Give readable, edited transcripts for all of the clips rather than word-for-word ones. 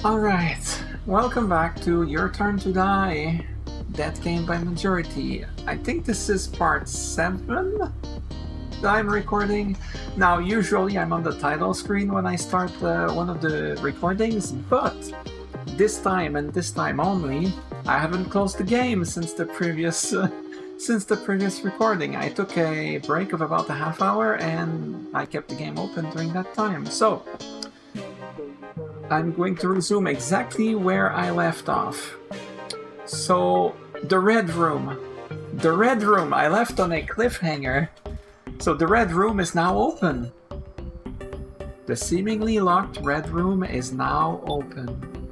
Alright, welcome back to Your Turn to Die, Death Game by Majority. I think this is part 7 that I'm recording. Now, usually I'm on the title screen when I start one of the recordings, but this time and this time only, I haven't closed the game since the previous recording. I took a break of about a half hour and I kept the game open during that time. So, I'm going to resume exactly where I left off. So, the Red Room. The Red Room, I left on a cliffhanger. So the Red Room is now open. The seemingly locked Red Room is now open.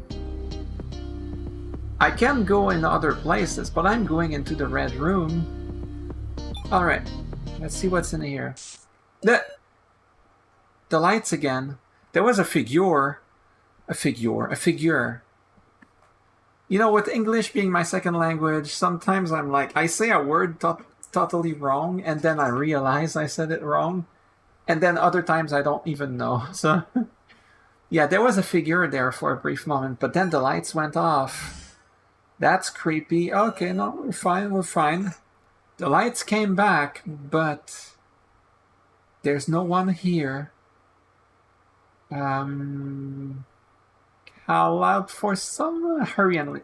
I can go in other places, but I'm going into the Red Room. Alright, let's see what's in here. The lights again. There was a figure. A figure. You know, with English being my second language, sometimes I'm like, I say a word totally wrong, and then I realize I said it wrong, and then other times I don't even know. So, yeah, there was a figure there for a brief moment, but then the lights went off. That's creepy. Okay, no, we're fine. The lights came back, but there's no one here. Call out for someone. Hurry and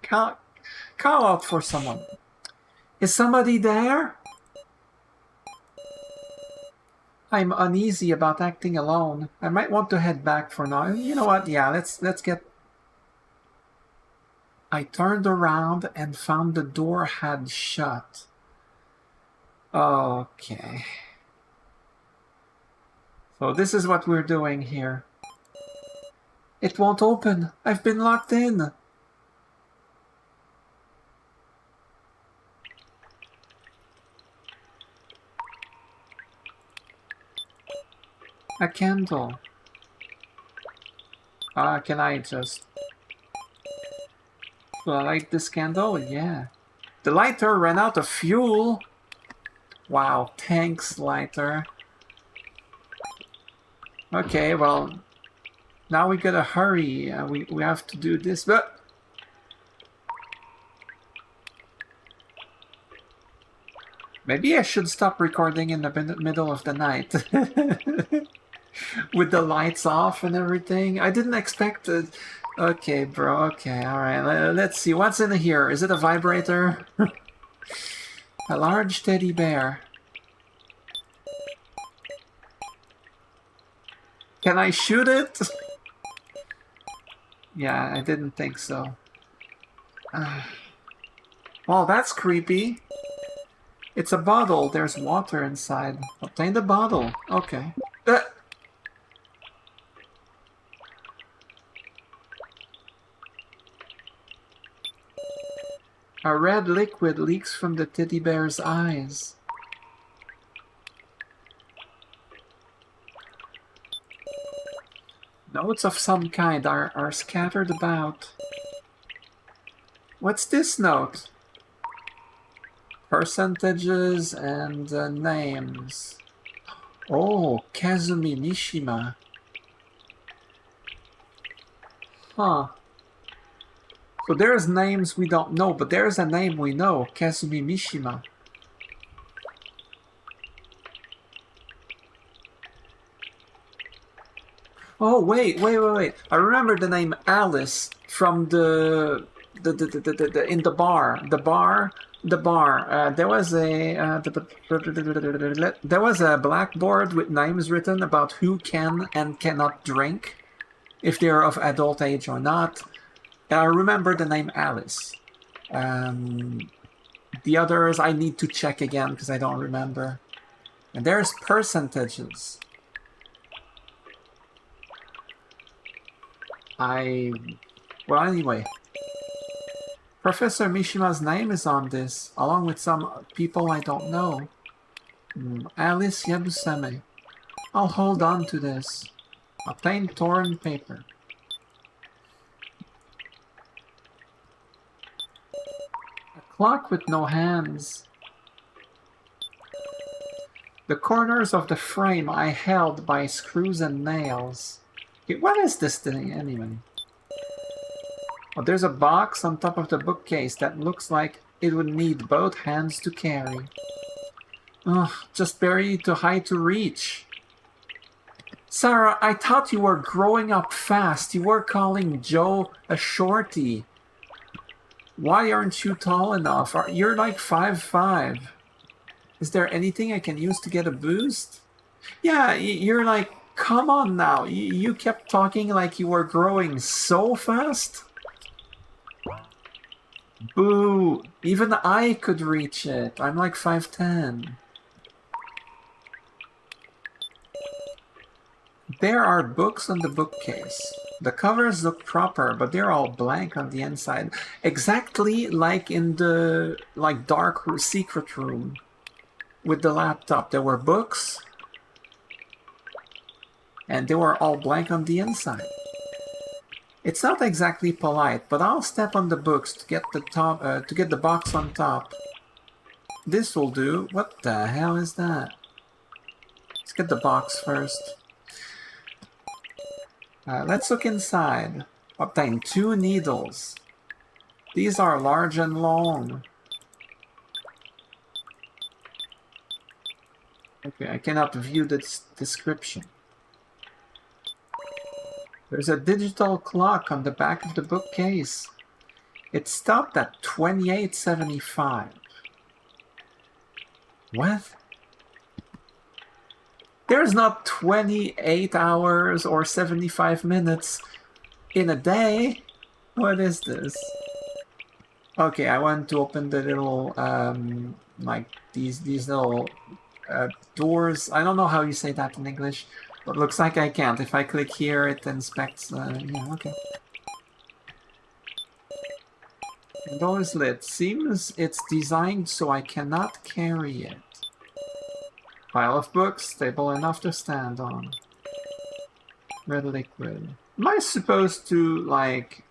call out for someone. Is somebody there? I'm uneasy about acting alone. I might want to head back for now. You know what? Yeah, let's get. I turned around and found the door had shut. Okay. So this is what we're doing here. It won't open. I've been locked in. A candle. Can I just light this candle? Yeah. The lighter ran out of fuel. Wow, thanks, lighter. Okay, well, now we gotta hurry. We have to do this, but maybe I should stop recording in the middle of the night. With the lights off and everything. I didn't expect it. Okay, bro. Okay, alright. Let's see. What's in here? Is it a vibrator? A large teddy bear. Can I shoot it? Yeah, I didn't think so. Well, that's creepy. It's a bottle. There's water inside. Obtain the bottle. Okay. A red liquid leaks from the teddy bear's eyes. Notes of some kind are scattered about. What's this note? Percentages and names. Oh, Kazumi Mishima. Huh. So there's names we don't know, but there's a name we know, Kazumi Mishima. Oh, wait. I remember the name Alice from the in the bar. There was a blackboard with names written about who can and cannot drink, if they're of adult age or not. I remember the name Alice. The others I need to check again because I don't remember. And there's percentages. Well, anyway. Professor Mishima's name is on this, along with some people I don't know. Alice Yabusame. I'll hold on to this. Obtain torn paper. A clock with no hands. The corners of the frame I held by screws and nails. Okay, what is this thing anyway? Oh, there's a box on top of the bookcase that looks like it would need both hands to carry. Ugh, just barely too high to reach. Sarah, I thought you were growing up fast. You were calling Joe a shorty. Why aren't you tall enough? You're like 5'5". Is there anything I can use to get a boost? Yeah, you're like, come on now. You kept talking like you were growing so fast. Boo! Even I could reach it. I'm like 5'10". There are books on the bookcase. The covers look proper, but they're all blank on the inside. Exactly like in the dark secret room with the laptop. There were books, and they were all blank on the inside. It's not exactly polite, but I'll step on the books to get the box on top. This will do. What the hell is that? Let's get the box first. Let's look inside. Obtain 2 needles. These are large and long. Okay, I cannot view the description. There's a digital clock on the back of the bookcase. It stopped at 28:75. What? There's not 28 hours or 75 minutes in a day. What is this? Okay, I want to open the little, like these little doors. I don't know how you say that in English, but looks like I can't. If I click here, it inspects, yeah, okay. The door is lit. Seems it's designed so I cannot carry it. Pile of books, stable enough to stand on. Red liquid. Am I supposed to, like,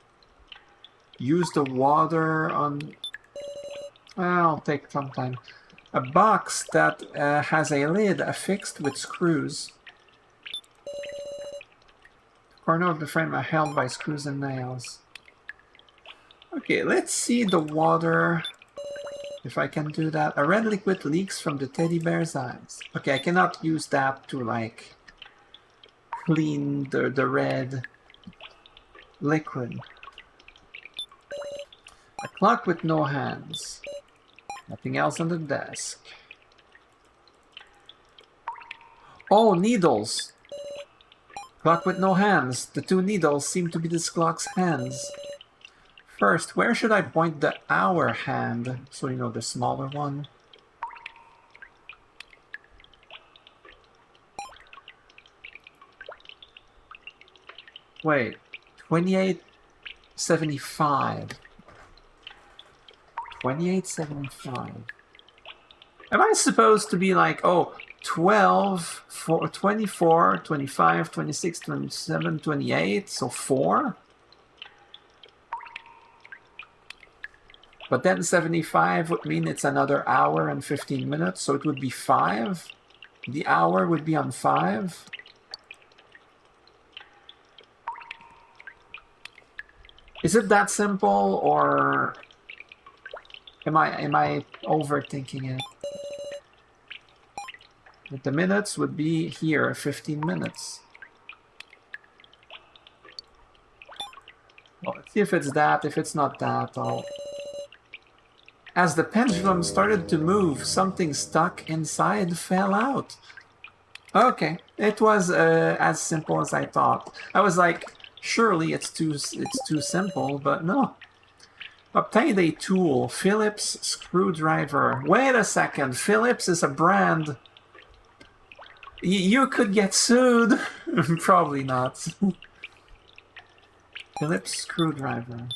use the water on... I'll take some time. A box that has a lid affixed with screws. The corner of the frame are held by screws and nails. Okay, let's see the water... If I can do that. A red liquid leaks from the teddy bear's eyes. Okay, I cannot use that to, like, clean the red liquid. A clock with no hands. Nothing else on the desk. Oh, needles! Clock with no hands. The 2 needles seem to be this clock's hands. First, where should I point the hour hand? So you know, the smaller one. Wait, 28:75. 28:75. Am I supposed to be like, oh, 12, 24, 25, 26, 27, 28, so 4? But then 75 would mean it's another hour and 15 minutes, so it would be 5. The hour would be on 5. Is it that simple, or am I overthinking it? But the minutes would be here, 15 minutes. Well, let's see if it's that. If it's not that, I'll... As the pendulum started to move, something stuck inside fell out. Okay, it was as simple as I thought. I was like, surely it's too simple, but no. Obtained a tool, Phillips screwdriver. Wait a second, Phillips is a brand. You could get sued. Probably not. Phillips screwdriver.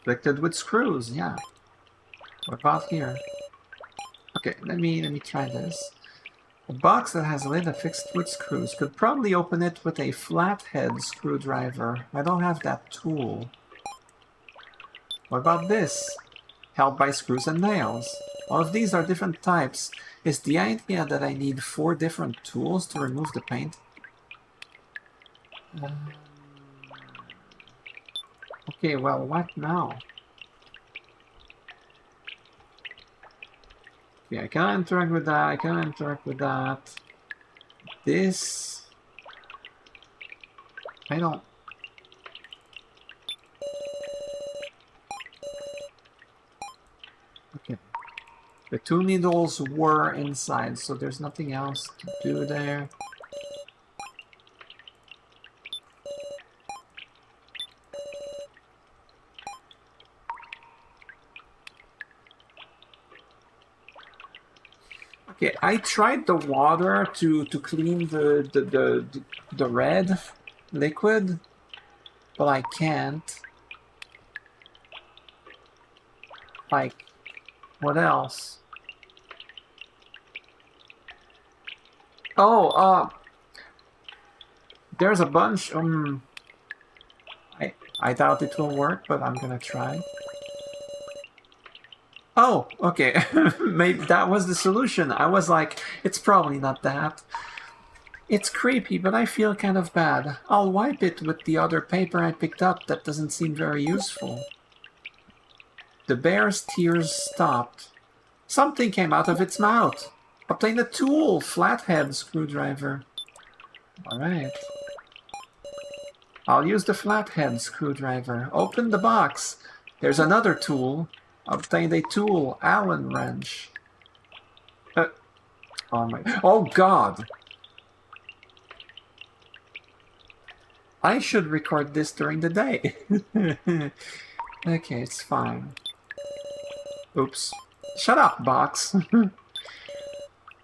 Connected with screws, yeah. What about here? Okay, let me try this. A box that has a lid affixed with screws. Could probably open it with a flathead screwdriver. I don't have that tool. What about this? Held by screws and nails. All of these are different types. Is the idea that I need 4 different tools to remove the paint? Okay, well, what now? Okay, I can interact with that, I can interact with that. This... I don't... Okay. The 2 needles were inside, so there's nothing else to do there. Okay, I tried the water to clean the red liquid, but I can't. Like, what else? Oh, there's a bunch. I doubt it will work, but I'm gonna try. Oh, okay. Maybe that was the solution. I was like, it's probably not that. It's creepy, but I feel kind of bad. I'll wipe it with the other paper I picked up that doesn't seem very useful. The bear's tears stopped. Something came out of its mouth. Obtain a tool, flathead screwdriver. Alright. I'll use the flathead screwdriver. Open the box. There's another tool. Obtained a tool, Allen wrench. Oh my... Oh God! I should record this during the day. Okay, it's fine. Oops. Shut up, box.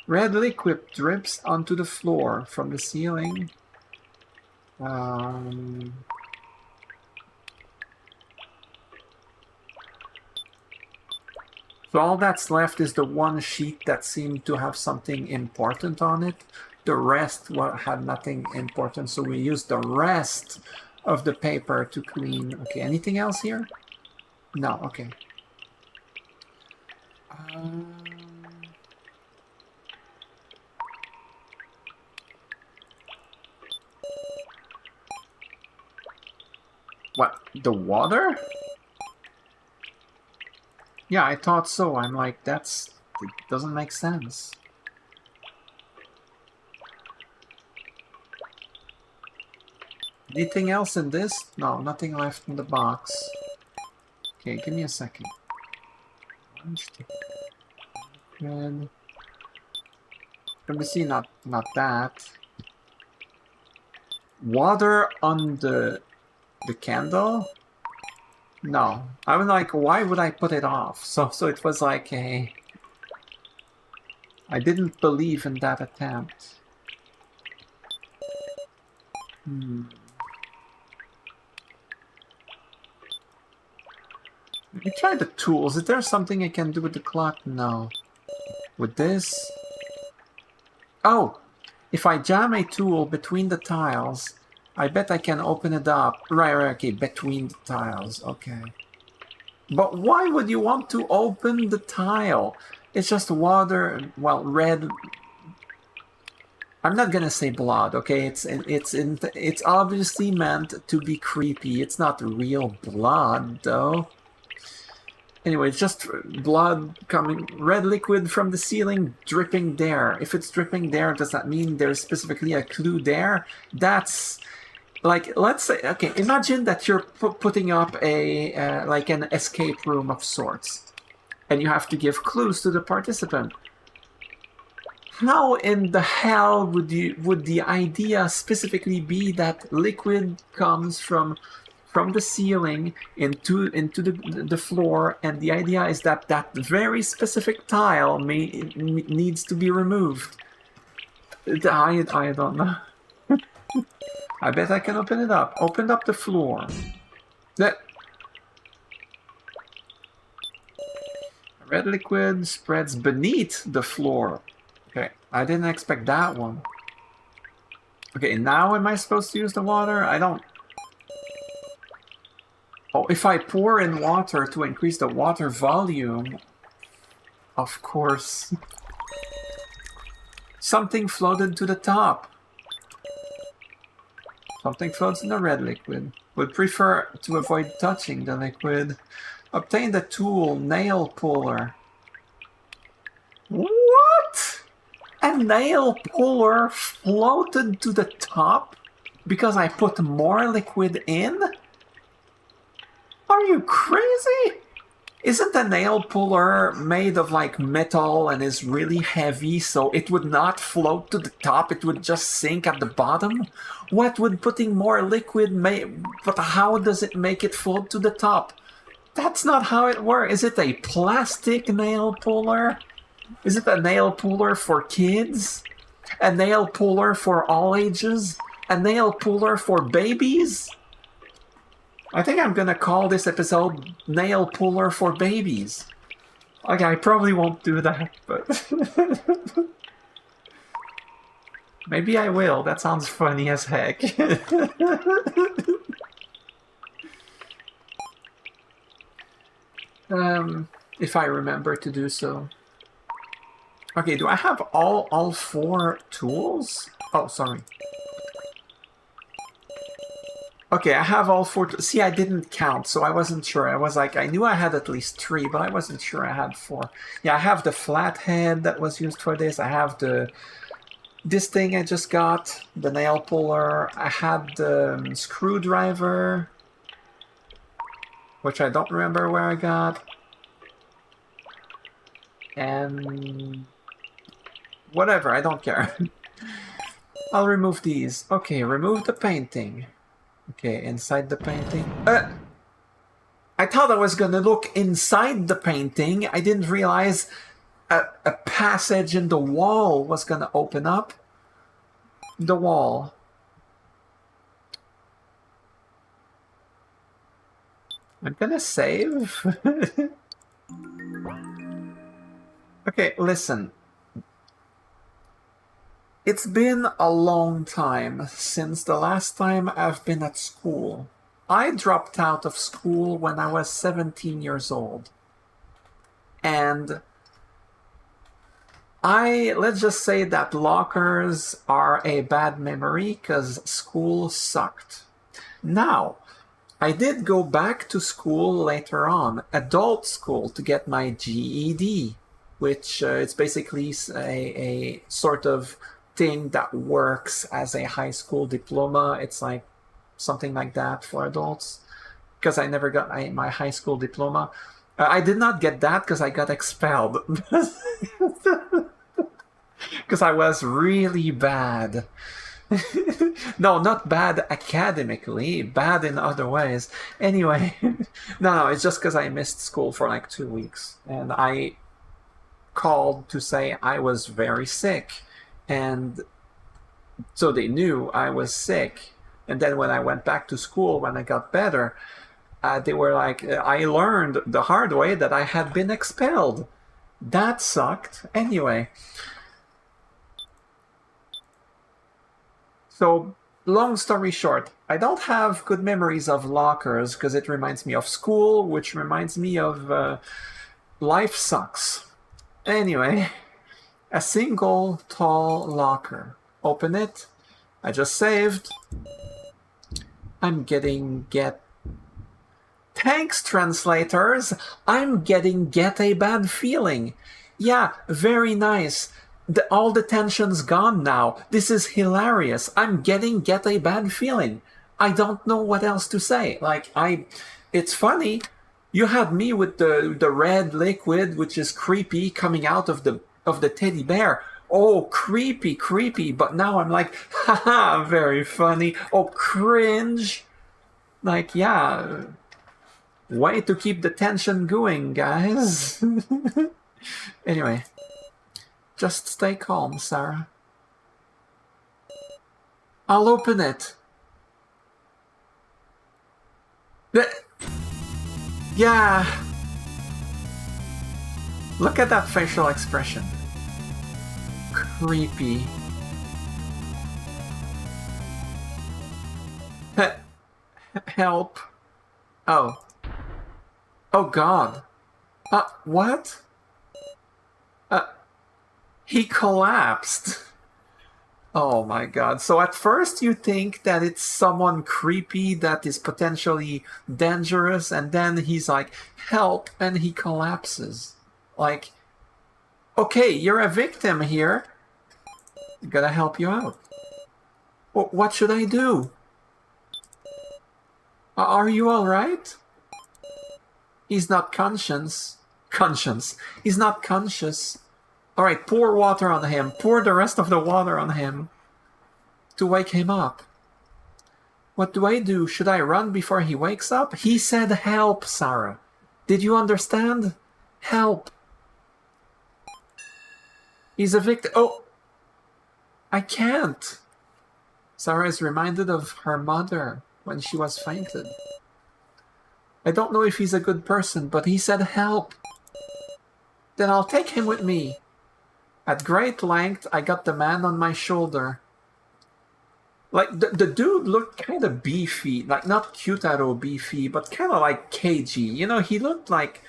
Red liquid drips onto the floor from the ceiling. So all that's left is the one sheet that seemed to have something important on it. The rest had nothing important, so we used the rest of the paper to clean. Okay, anything else here? No, okay. What? The water? Yeah, I thought so. I'm like, it doesn't make sense. Anything else in this? No, nothing left in the box. Okay, give me a second. Good. Let me see, not that. Water on the candle? No. I was like, why would I put it off? So it was like a... I didn't believe in that attempt. Let me try the tools. Is there something I can do with the clock? No. With this? Oh! If I jam a tool between the tiles, I bet I can open it up. Right, okay, between the tiles, okay. But why would you want to open the tile? It's just water, well, red... I'm not gonna say blood, okay? It's obviously meant to be creepy. It's not real blood, though. Anyway, it's just blood coming, red liquid from the ceiling dripping there. If it's dripping there, does that mean there's specifically a clue there? That's... Like, let's say, okay, imagine that you're putting up a, like an escape room of sorts, and you have to give clues to the participant. How in the hell would the idea specifically be that liquid comes from the ceiling into the floor, and the idea is that that very specific tile needs to be removed? I don't know. I bet I can open it up. Open up the floor. Red liquid spreads beneath the floor. Okay, I didn't expect that one. Okay, now am I supposed to use the water? I don't... Oh, if I pour in water to increase the water volume... Of course. Something floated to the top. Something floats in the red liquid. Would prefer to avoid touching the liquid. Obtain the tool, nail puller. What? A nail puller floated to the top because I put more liquid in? Are you crazy? Isn't a nail puller made of like metal and is really heavy, so it would not float to the top, it would just sink at the bottom? What would putting more liquid make? But how does it make it float to the top? That's not how it works. Is it a plastic nail puller? Is it a nail puller for kids? A nail puller for all ages? A nail puller for babies? I think I'm gonna call this episode Nail Puller for Babies. Okay, I probably won't do that, but... maybe I will. That sounds funny as heck. If I remember to do so. Okay, do I have all 4 tools? Oh, sorry. Okay, I have all 4. See, I didn't count, so I wasn't sure. I was like, I knew I had at least 3, but I wasn't sure I had 4. Yeah, I have the flathead that was used for this. I have this thing I just got, the nail puller. I had the screwdriver, which I don't remember where I got. And whatever, I don't care. I'll remove these. Okay, remove the painting. Okay, inside the painting. I thought I was gonna look inside the painting. I didn't realize a passage in the wall was gonna open up. The wall. I'm gonna save. Okay, listen. It's been a long time since the last time I've been at school. I dropped out of school when I was 17 years old. And let's just say that lockers are a bad memory because school sucked. Now, I did go back to school later on, adult school, to get my GED, which it's basically a sort of thing that works as a high school diploma. It's like something like that for adults, because I never got my high school diploma. I did not get that because I got expelled because I was really bad. No, not bad academically, bad in other ways. Anyway, no, it's just because I missed school for like 2 weeks, and I called to say I was very sick. And so they knew I was sick. And then when I went back to school, when I got better, they were like, I learned the hard way that I had been expelled. That sucked. Anyway. So, long story short, I don't have good memories of lockers because it reminds me of school, which reminds me of life sucks. Anyway. A single tall locker. Open it. I just saved. I'm getting Thanks, translators. I'm getting get a bad feeling. Yeah, very nice. All the tension's gone now. This is hilarious. I'm getting get a bad feeling. I don't know what else to say. Like, it's funny. You had me with the red liquid, which is creepy, coming out of the teddy bear. Oh, creepy, but now I'm like, haha, very funny. Oh, cringe. Like, yeah, way to keep the tension going, guys. Anyway, just stay calm, Sarah. I'll open it. Yeah. Look at that facial expression. Creepy. Help. Oh. Oh God. What? He collapsed. Oh my god. So at first you think that it's someone creepy that is potentially dangerous, and then he's like, help, and he collapses. Like, okay, you're a victim here. Gotta help you out. What should I do? Are you alright? He's not conscious. He's not conscious. Alright, pour water on him. Pour the rest of the water on him to wake him up. What do I do? Should I run before he wakes up? He said help, Sarah. Did you understand? Help. He's a victim. Oh, I can't. Sarah is reminded of her mother when she was fainted. I don't know if he's a good person, but he said help. Then I'll take him with me. At great length, I got the man on my shoulder. Like, the dude looked kind of beefy. Like, not Kyutaro beefy, but kind of like cagey. You know, he looked like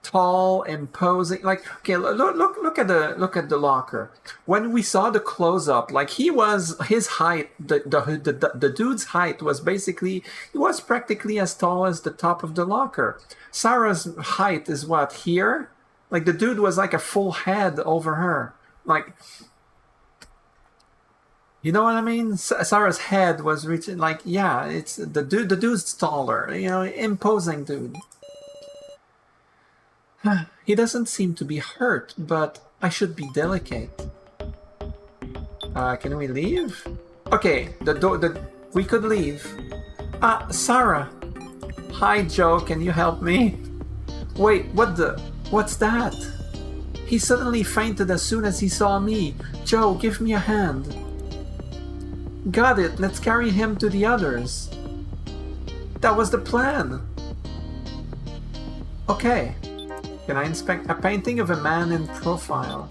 tall, imposing. Like, okay, look at the locker. When we saw the close-up, like, his height, the dude's height was basically, he was practically as tall as the top of the locker. Sarah's height is what, here? Like, the dude was like a full head over her. Like, you know what I mean? Sarah's head was reaching, like, yeah, it's the dude's taller, you know, imposing dude. He doesn't seem to be hurt, but I should be delicate. Can we leave? Okay, we could leave. Sarah. Hi, Joe, can you help me? Wait, what's that? He suddenly fainted as soon as he saw me. Joe, give me a hand. Got it, let's carry him to the others. That was the plan. Okay. Can I inspect a painting of a man in profile?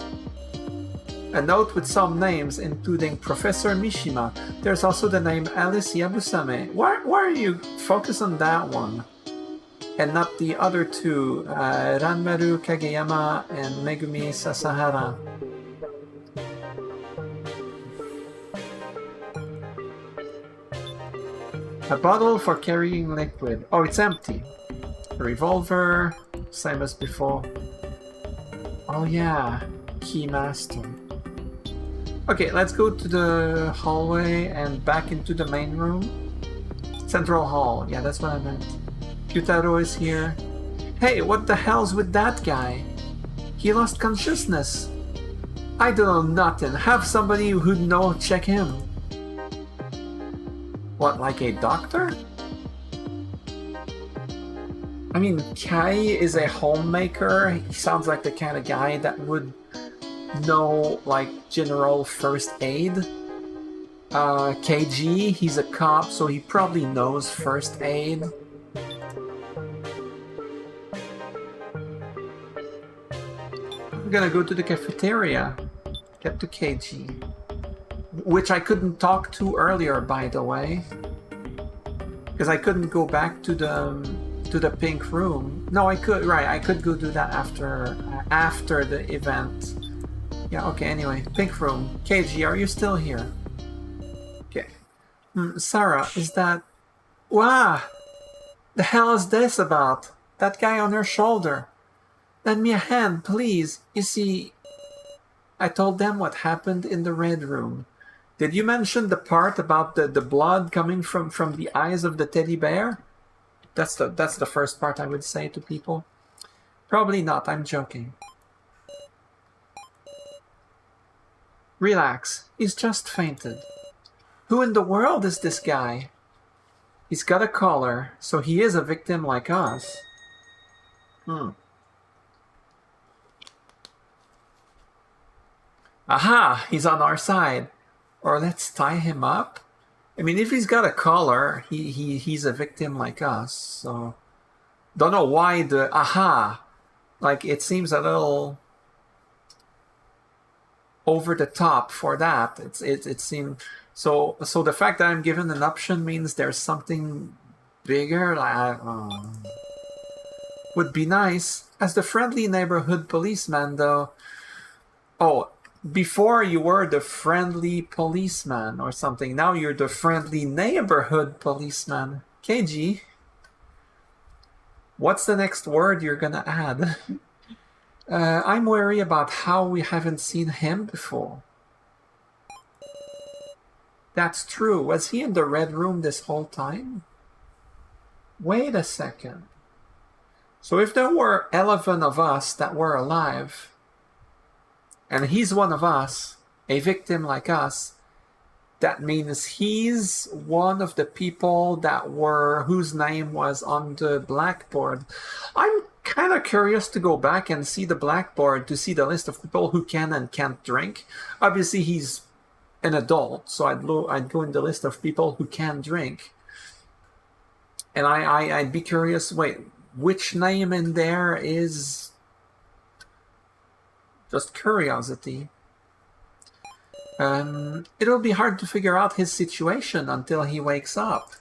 A note with some names, including Professor Mishima. There's also the name Alice Yabusame. Why are you focused on that one? And not the other two, Ranmaru Kageyama and Megumi Sasahara. A bottle for carrying liquid. Oh, it's empty. A revolver, same as before. Oh yeah, Keymaster. Okay, let's go to the hallway and back into the main room. Central Hall, yeah, that's what I meant. Kyutaro is here. Hey, what the hell's with that guy? He lost consciousness. I don't know nothing. Have somebody who know check him. What, like a doctor? I mean, Kai is a homemaker. He sounds like the kind of guy that would know, like, general first aid. KG, he's a cop, so he probably knows first aid. I'm gonna go to the cafeteria. Get to KG. Which I couldn't talk to earlier, by the way. Because I couldn't go back to the pink room. No, I could, right, I could go do that after the event. Yeah, okay, anyway. Pink room. KG, are you still here? Okay. Sarah, is that... Wow! The hell is this about? That guy on her shoulder. Lend me a hand, please. You see... I told them what happened in the red room. Did you mention the part about the blood coming from the eyes of the teddy bear? That's the first part I would say to people. Probably not, I'm joking. Relax, he's just fainted. Who in the world is this guy? He's got a collar, so he is a victim like us. Aha! He's on our side. Or let's tie him up. I mean, if he's got a collar, he's a victim like us. So, don't know why the aha. Like, it seems a little over the top for that. It seems so. So the fact that I'm given an option means there's something bigger. Like, would be nice as the friendly neighborhood policeman, though. Oh. Before you were the friendly policeman or something. Now you're the friendly neighborhood policeman. KG, what's the next word you're gonna add? I'm worried about how we haven't seen him before. That's true. Was he in the red room this whole time? Wait a second. So if there were 11 of us that were alive, and he's one of us, a victim like us, that means he's one of the people that were, whose name was on the blackboard. I'm kind of curious to go back and see the blackboard to see the list of people who can and can't drink. Obviously, he's an adult, so I'd go in the list of people who can drink. And I'd be curious, wait, which name in there is just curiosity. It'll be hard to figure out his situation until he wakes up.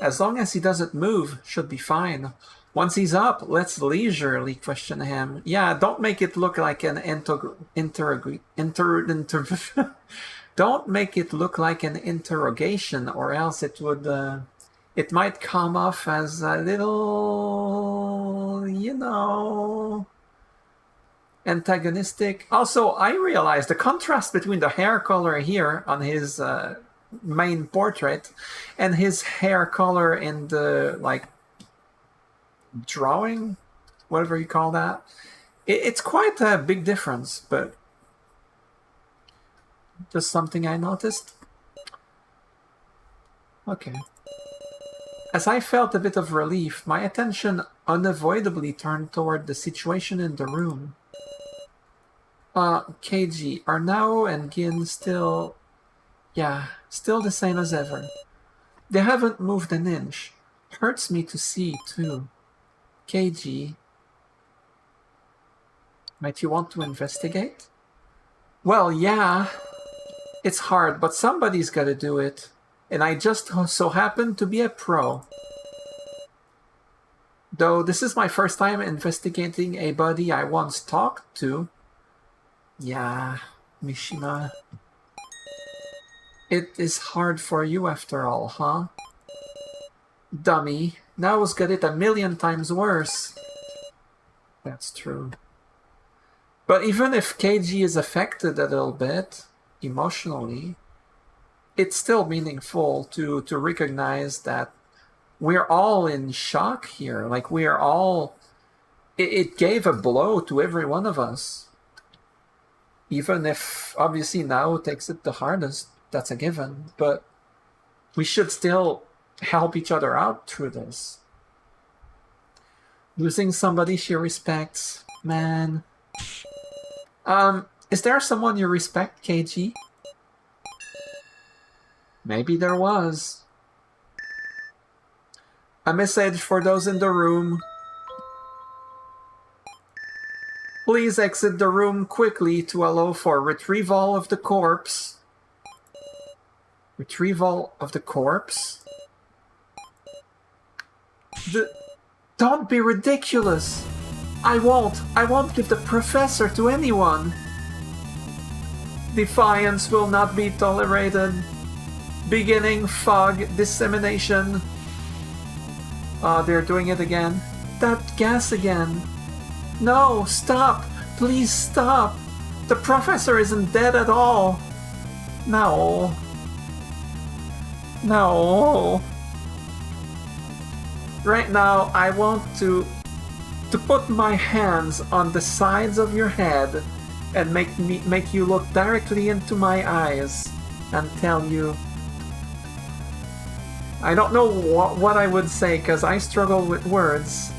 As long as he doesn't move, should be fine. Once he's up, let's leisurely question him. Yeah, don't make it look like an don't make it look like an interrogation, or else it would it might come off as a little, you know, antagonistic. Also, I realized the contrast between the hair color here on his main portrait and his hair color in the, like, drawing, whatever you call that. It's quite a big difference, but just something I noticed. Okay. As I felt a bit of relief, my attention unavoidably turned toward the situation in the room. KG, are Nao and Gin still... Yeah, still the same as ever. They haven't moved an inch. Hurts me to see, too. KG, might you want to investigate? Well, yeah. It's hard, but somebody's gotta do it. And I just so happen to be a pro. Though this is my first time investigating a body I once talked to. Yeah, Mishima. It is hard for you after all, huh? Dummy. Nao's got it 1,000,000 times worse. That's true. But even if KG is affected a little bit, emotionally, it's still meaningful to recognize that we're all in shock here. Like, we're all... It gave a blow to every one of us. Even if, obviously, Nao takes it the hardest. That's a given. But we should still help each other out through this. Losing somebody she respects. Man. Is there someone you respect, KG? Maybe there was. A message for those in the room. Please exit the room quickly to allow for retrieval of the corpse. Retrieval of the corpse? Don't be ridiculous! I won't give the professor to anyone! Defiance will not be tolerated. Beginning fog dissemination. They're doing it again. That gas again. No, stop! Please stop! The professor isn't dead at all! No. No. Right now, I want to put my hands on the sides of your head and make you look directly into my eyes and tell you... I don't know what I would say, because I struggle with words.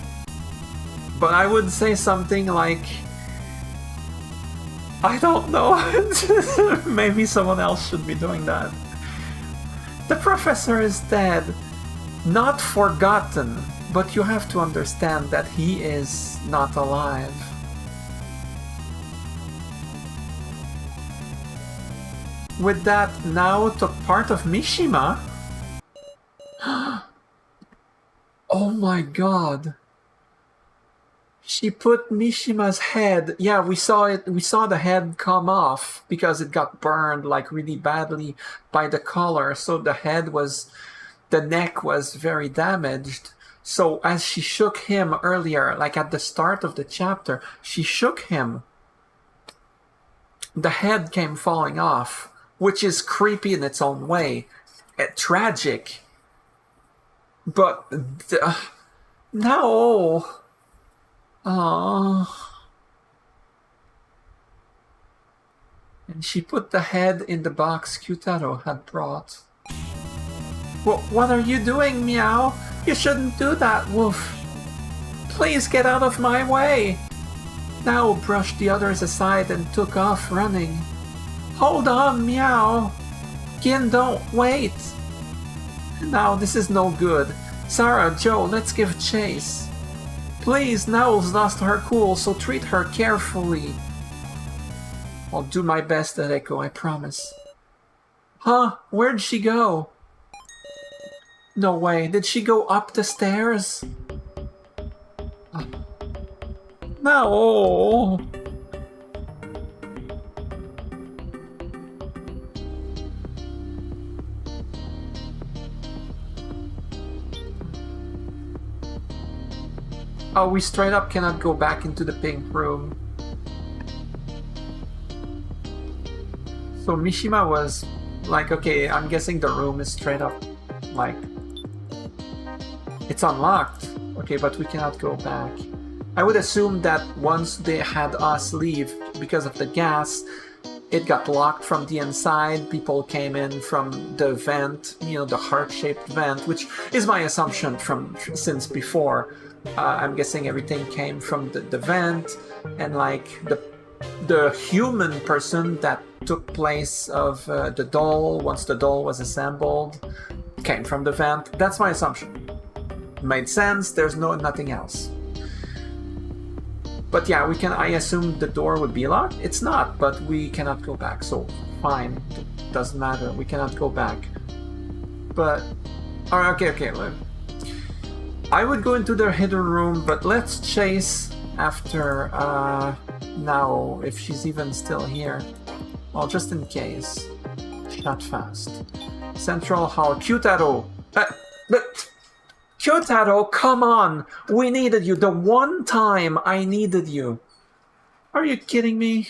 But I would say something like... I don't know. Maybe someone else should be doing that. The professor is dead. Not forgotten. But you have to understand that he is not alive. With that, Nao took part of Mishima. Oh my god. She put Mishima's head. Yeah, we saw it. We saw the head come off because it got burned like really badly by the collar. So the neck was very damaged. So as she shook him earlier, like at the start of the chapter, she shook him. The head came falling off, which is creepy in its own way. Tragic. But no. Oh. And she put the head in the box Kyutaro had brought. What are you doing, Meow? You shouldn't do that, Wolf. Please get out of my way. Now brushed the others aside and took off running. Hold on, Meow. Gin, don't wait. Now this is no good. Sarah, Joe, let's give chase. Please, Nowell's lost her cool, so treat her carefully. I'll do my best, Ereko, I promise. Huh? Where'd she go? No way. Did she go up the stairs? No. Oh, we straight up cannot go back into the pink room. So Mishima was like, okay, I'm guessing the room is straight up like... It's unlocked. Okay, but we cannot go back. I would assume that once they had us leave because of the gas, it got locked from the inside. People came in from the vent, you know, the heart-shaped vent, which is my assumption from since before. I'm guessing everything came from the vent, and like the human person that took place of the doll once the doll was assembled came from the vent. That's my assumption. Made sense. There's nothing else. But yeah, I assume the door would be locked. It's not, but we cannot go back. So fine, it doesn't matter. We cannot go back. But okay. Look. I would go into the hidden room, but let's chase after now if she's even still here. Well, just in case. Not fast. Central Hall. Kyutaro! Kyutaro, come on! We needed you. The one time I needed you. Are you kidding me?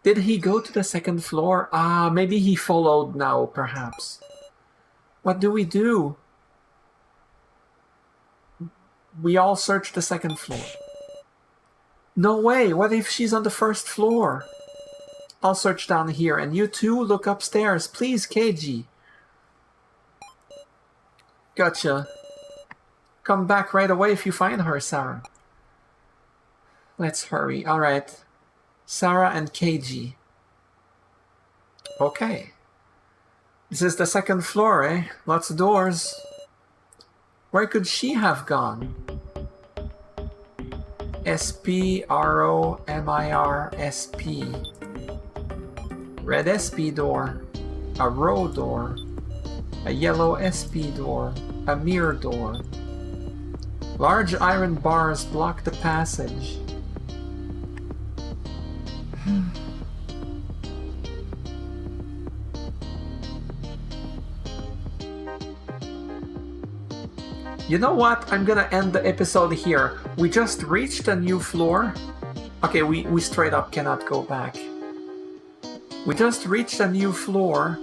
Did he go to the second floor? Maybe he followed now, perhaps. What do we do? We all search the second floor. No way! What if she's on the first floor? I'll search down here, and you two look upstairs. Please, Keiji. Gotcha. Come back right away if you find her, Sarah. Let's hurry. Alright. Sarah and Keiji. Okay. This is the second floor, eh? Lots of doors. Where could she have gone? S-P-R-O-M-I-R-S-P. Red SP door. A row door. A yellow SP door. A mirror door. Large iron bars block the passage. You know what? I'm gonna end the episode here. We just reached a new floor. Okay, we straight up cannot go back. We just reached a new floor.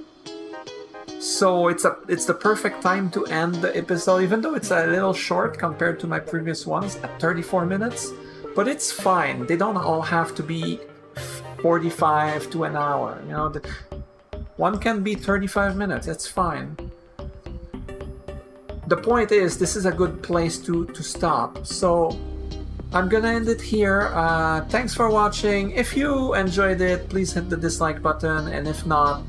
So it's the perfect time to end the episode, even though it's a little short compared to my previous ones at 34 minutes. But it's fine. They don't all have to be 45 to an hour. You know, one can be 35 minutes. It's fine. The point is, this is a good place to stop. So I'm gonna end it here. Thanks for watching. If you enjoyed it, please hit the dislike button. And if not,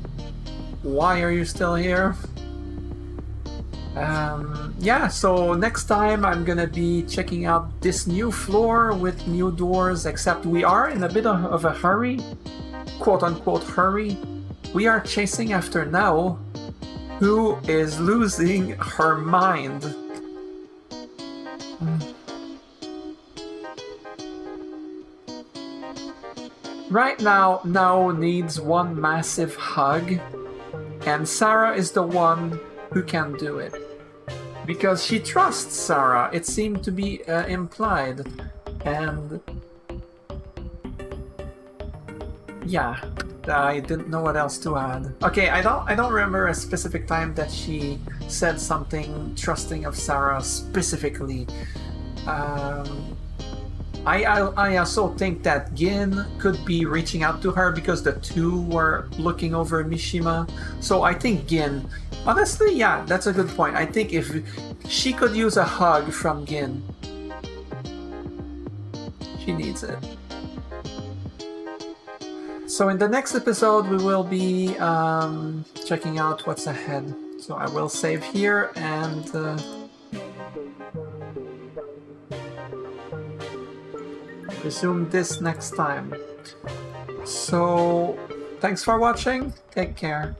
why are you still here? Yeah, so next time I'm gonna be checking out this new floor with new doors, except we are in a bit of a hurry. Quote-unquote hurry. We are chasing after Nao, who is losing her mind. Right now, Nao needs one massive hug, and Sarah is the one who can do it. Because she trusts Sarah, it seemed to be implied. And yeah, I didn't know what else to add. Okay, I don't remember a specific time that she said something trusting of Sarah specifically. I also think that Gin could be reaching out to her because the two were looking over Mishima. So I think Gin, honestly, yeah, that's a good point. I think if she could use a hug from Gin, she needs it. So in the next episode, we will be checking out what's ahead. So I will save here and resume this next time. So thanks for watching. Take care.